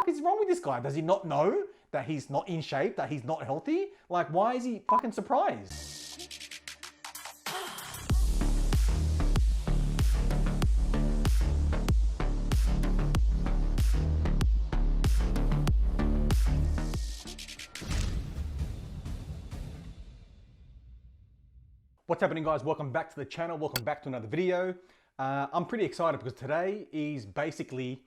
fuck is wrong with this guy? Does he not know that he's not in shape, that he's not healthy? Like, why is he fucking surprised? What's happening, guys? Welcome back to the channel. Welcome back to another video. I'm pretty excited because today is basically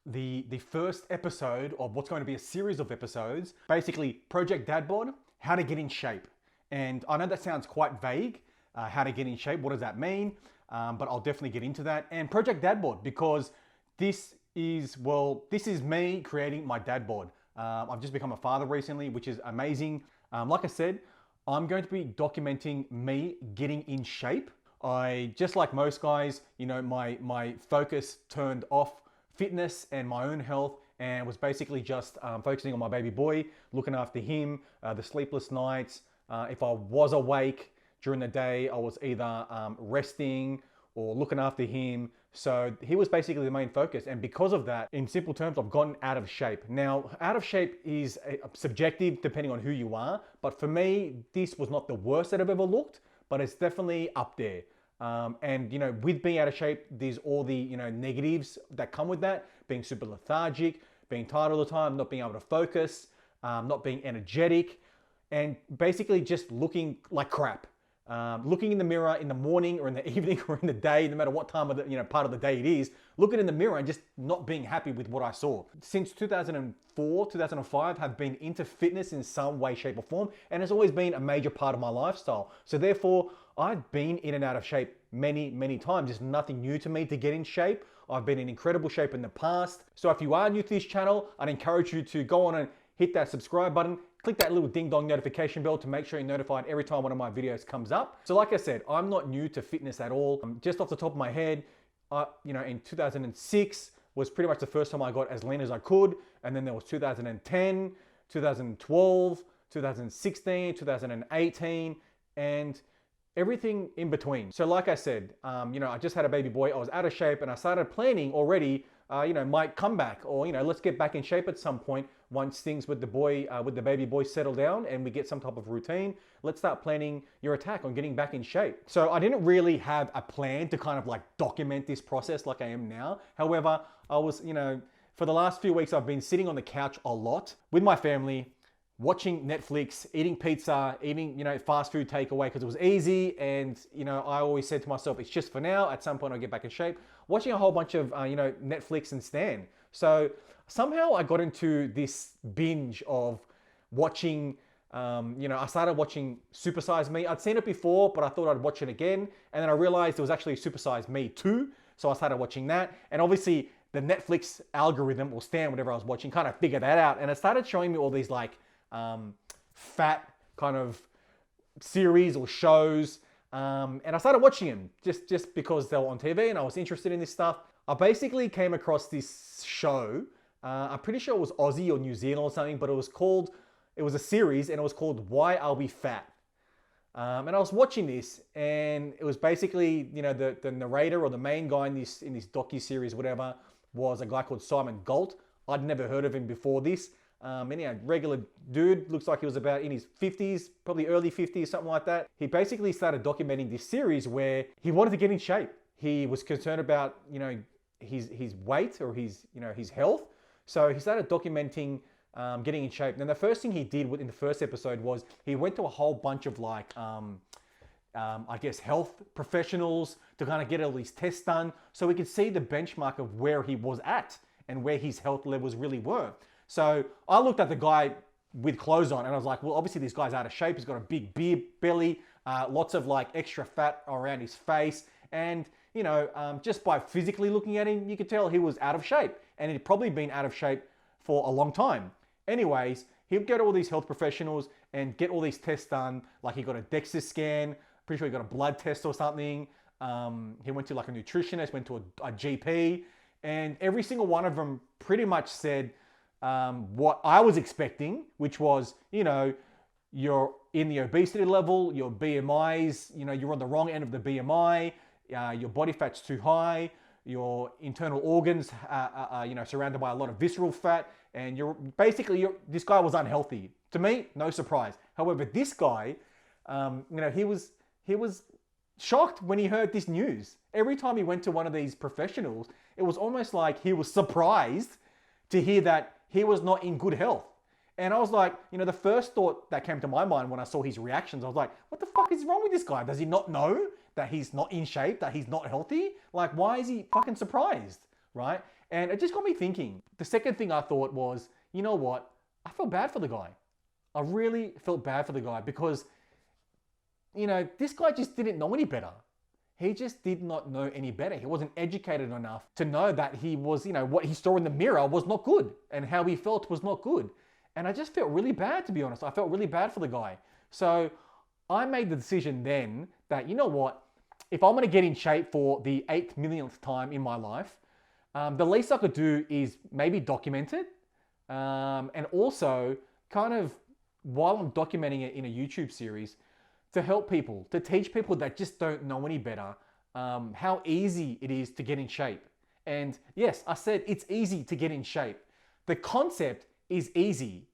the first episode of what's going to be a series of episodes. Basically, Project DadBod, how to get in shape. And I know that sounds quite vague, how to get in shape. What does that mean? But I'll definitely get into that. And Project DadBod, because this is me creating my DadBod. I've just become a father recently, which is amazing. Like I said, I'm going to be documenting me getting in shape. Just like most guys, you know, my focus turned off fitness and my own health and was basically just focusing on my baby boy, looking after him, the sleepless nights. If I was awake during the day, I was either resting or looking after him. So he was basically the main focus. And because of that, in simple terms, I've gotten out of shape. Now, out of shape is subjective depending on who you are. But for me, this was not the worst that I've ever looked, but it's definitely up there. And, you know, with being out of shape, there's all the, you know, negatives that come with that. Being super lethargic, being tired all the time, not being able to focus, not being energetic, and basically just looking like crap. Looking in the mirror in the morning or in the evening or in the day, no matter what time of the, you know, part of the day it is, looking in the mirror and just not being happy with what I saw. Since 2004, 2005, have been into fitness in some way, shape or form, and it's always been a major part of my lifestyle. So therefore, I've been in and out of shape many, many times. It's nothing new to me to get in shape. I've been in incredible shape in the past. So if you are new to this channel, I'd encourage you to go on and hit that subscribe button. Click that little ding dong notification bell to make sure you're notified every time one of my videos comes up. So like I said, I'm not new to fitness at all. Just off the top of my head, you know, in 2006 was pretty much the first time I got as lean as I could. And then there was 2010, 2012, 2016, 2018, and everything in between. So like I said, you know, I just had a baby boy. I was out of shape and I started planning already, you know, my comeback, or, you know, let's get back in shape at some point once things with the boy, with the baby boy settle down and we get some type of routine. Let's start planning your attack on getting back in shape. So I didn't really have a plan to kind of like document this process like I am now. However, I was, you know, for the last few weeks, I've been sitting on the couch a lot with my family, watching Netflix, eating pizza, eating, you know, fast food takeaway because it was easy. And, you know, I always said to myself, it's just for now. At some point I'll get back in shape. Watching a whole bunch of, you know, Netflix and Stan. So somehow I got into this binge of watching, you know, I started watching Super Size Me. I'd seen it before, but I thought I'd watch it again. And then I realized there was actually Super Size Me 2. So I started watching that. And obviously the Netflix algorithm, or Stan, whatever I was watching, kind of figured that out. And it started showing me all these like, fat kind of series or shows, and I started watching them just because they were on TV and I was interested in this stuff. I basically came across this show. I'm pretty sure it was Aussie or New Zealand or something, but it was a series and it was called Why Are We Fat? And I was watching this and it was basically, you know, the narrator or the main guy in this docu-series, whatever, was a guy called Simon Galt. I'd never heard of him before this. Anyhow, regular dude, looks like he was about in his 50s, probably early 50s, something like that. He basically started documenting this series where he wanted to get in shape. He was concerned about, you know, his weight or his, you know, his health. So he started documenting getting in shape. And the first thing he did in the first episode was he went to a whole bunch of like, I guess, health professionals to kind of get all these tests done so we could see the benchmark of where he was at and where his health levels really were. So I looked at the guy with clothes on and I was like, well, obviously this guy's out of shape. He's got a big beer belly, lots of like extra fat around his face. And, you know, just by physically looking at him, you could tell he was out of shape and he'd probably been out of shape for a long time. Anyways, he'd go to all these health professionals and get all these tests done. Like he got a DEXA scan, pretty sure he got a blood test or something. He went to like a nutritionist, went to a GP, and every single one of them pretty much said, what I was expecting, which was, you know, you're in the obesity level, your BMI's, you know, you're on the wrong end of the BMI, your body fat's too high, your internal organs are you know, surrounded by a lot of visceral fat, and this guy was unhealthy. To me, no surprise. However, this guy, you know, he was shocked when he heard this news. Every time he went to one of these professionals, it was almost like he was surprised to hear that he was not in good health. And I was like, you know, the first thought that came to my mind when I saw his reactions, I was like, what the fuck is wrong with this guy? Does he not know that he's not in shape, that he's not healthy? Like, why is he fucking surprised, right? And it just got me thinking. The second thing I thought was, you know what? I felt bad for the guy. I really felt bad for the guy because, you know, this guy just didn't know any better. He just did not know any better. He wasn't educated enough to know that he was, you know, what he saw in the mirror was not good and how he felt was not good. And I just felt really bad, to be honest. I felt really bad for the guy. So I made the decision then that, you know what, if I'm going to get in shape for the 8 millionth time in my life, the least I could do is maybe document it. And also kind of, while I'm documenting it in a YouTube series, to help people, to teach people that just don't know any better, how easy it is to get in shape. And yes, I said it's easy to get in shape. The concept is easy.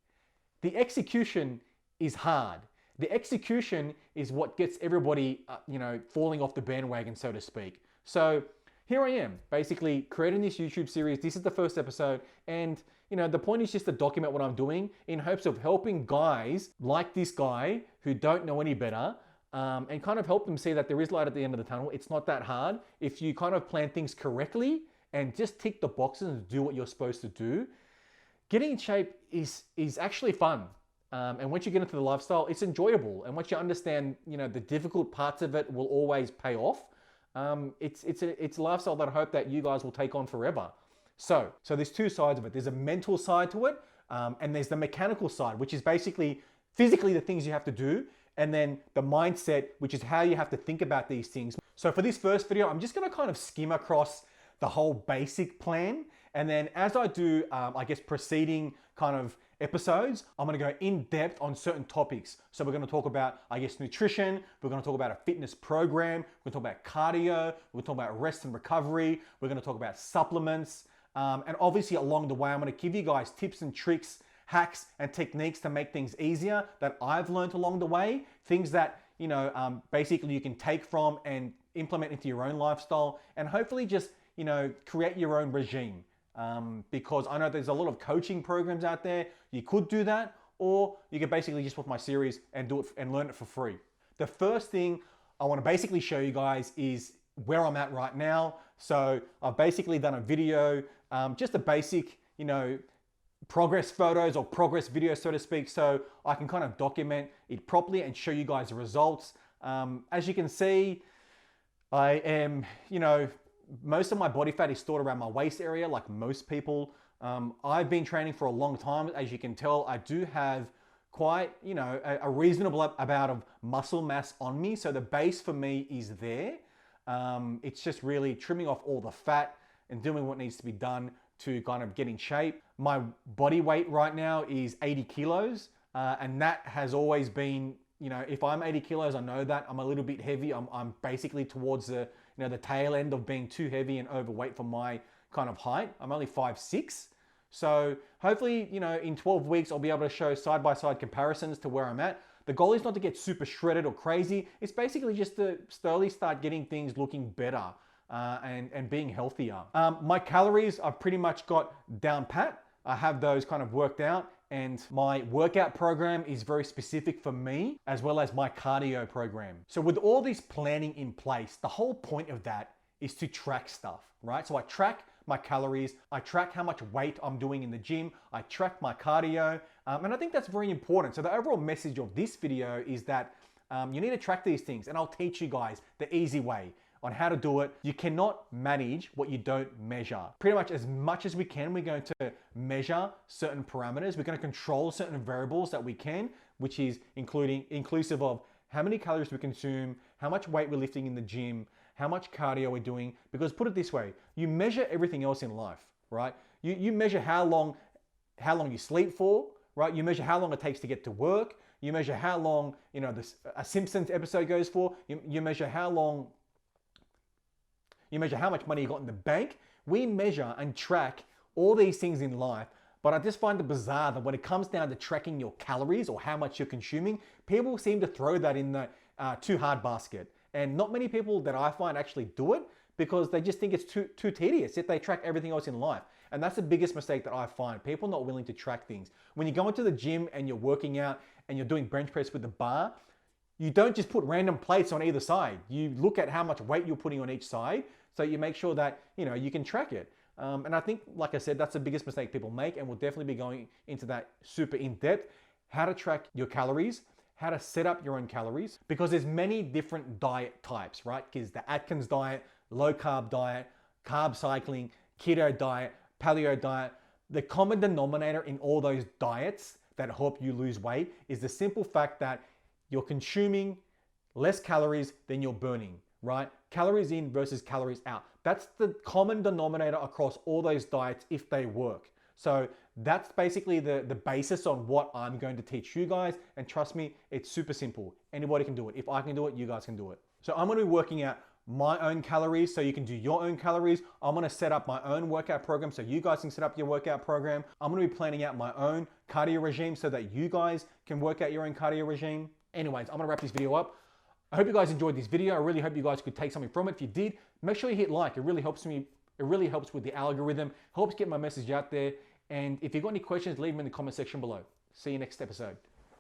The execution is hard. The execution is what gets everybody, you know, falling off the bandwagon, so to speak. So here I am, basically creating this YouTube series. This is the first episode. And, you know, the point is just to document what I'm doing in hopes of helping guys like this guy who don't know any better, and kind of help them see that there is light at the end of the tunnel. It's not that hard. If you kind of plan things correctly and just tick the boxes and do what you're supposed to do, getting in shape is actually fun. And once you get into the lifestyle, it's enjoyable. And once you understand, you know, the difficult parts of it will always pay off. It's a lifestyle that I hope that you guys will take on forever. So there's two sides of it. There's a mental side to it, and there's the mechanical side, which is basically physically the things you have to do, and then the mindset, which is how you have to think about these things. So for this first video, I'm just gonna kind of skim across the whole basic plan. And then as I do, I guess, preceding kind of episodes, I'm gonna go in depth on certain topics. So we're gonna talk about, I guess, nutrition. We're gonna talk about a fitness program. We're gonna talk about cardio. We're gonna talk about rest and recovery. We're gonna talk about supplements. And obviously along the way, I'm gonna give you guys tips and tricks, hacks and techniques to make things easier that I've learned along the way. Things that, you know, basically you can take from and implement into your own lifestyle, and hopefully just, you know, create your own regime. Because I know there's a lot of coaching programs out there. You could do that, or you could basically just watch my series and do it and learn it for free. The first thing I want to basically show you guys is where I'm at right now. So I've basically done a video, just a basic, you know, progress photos or progress videos, so to speak, so I can kind of document it properly and show you guys the results. As you can see, I am, you know, most of my body fat is stored around my waist area, like most people. I've been training for a long time. As you can tell, I do have quite, you know, a reasonable amount of muscle mass on me. So the base for me is there. It's just really trimming off all the fat and doing what needs to be done to kind of get in shape. My body weight right now is 80 kilos. And that has always been, you know, if I'm 80 kilos, I know that I'm a little bit heavy. I'm basically towards the, you know, the tail end of being too heavy and overweight for my kind of height. I'm only 5'6". So hopefully, you know, in 12 weeks, I'll be able to show side-by-side comparisons to where I'm at. The goal is not to get super shredded or crazy. It's basically just to slowly start getting things looking better and being healthier. My calories I've pretty much got down pat. I have those kind of worked out, and my workout program is very specific for me, as well as my cardio program. So with all this planning in place, the whole point of that is to track stuff, right? So I track my calories, I track how much weight I'm doing in the gym, I track my cardio, and I think that's very important. So the overall message of this video is that you need to track these things, and I'll teach you guys the easy way on how to do it. You cannot manage what you don't measure. Pretty much as we can, we're going to measure certain parameters. We're going to control certain variables that we can, which is inclusive of how many calories we consume, how much weight we're lifting in the gym, how much cardio we're doing. Because put it this way, you measure everything else in life, right? You measure how long you sleep for, right? You measure how long it takes to get to work. You measure how long, you know, a Simpsons episode goes for. You measure how long You measure how much money you got in the bank. We measure and track all these things in life. But I just find it bizarre that when it comes down to tracking your calories or how much you're consuming, people seem to throw that in the too hard basket. And not many people that I find actually do it because they just think it's too tedious if they track everything else in life. And that's the biggest mistake that I find. People not willing to track things. When you go into the gym and you're working out and you're doing bench press with the bar, you don't just put random plates on either side. You look at how much weight you're putting on each side, so you make sure that you can track it. And I think, like I said, that's the biggest mistake people make, and we'll definitely be going into that super in depth. How to track your calories, how to set up your own calories, because there's many different diet types, right? Because the Atkins diet, low carb diet, carb cycling, keto diet, paleo diet. The common denominator in all those diets that help you lose weight is the simple fact that you're consuming less calories than you're burning, right? Calories in versus calories out. That's the common denominator across all those diets if they work. So that's basically the basis on what I'm going to teach you guys. And trust me, it's super simple. Anybody can do it. If I can do it, you guys can do it. So I'm going to be working out my own calories so you can do your own calories. I'm going to set up my own workout program so you guys can set up your workout program. I'm going to be planning out my own cardio regime so that you guys can work out your own cardio regime. Anyways, I'm going to wrap this video up. I hope you guys enjoyed this video. I really hope you guys could take something from it. If you did, make sure you hit like. It really helps me. It really helps with the algorithm, helps get my message out there. And if you've got any questions, leave them in the comment section below. See you next episode.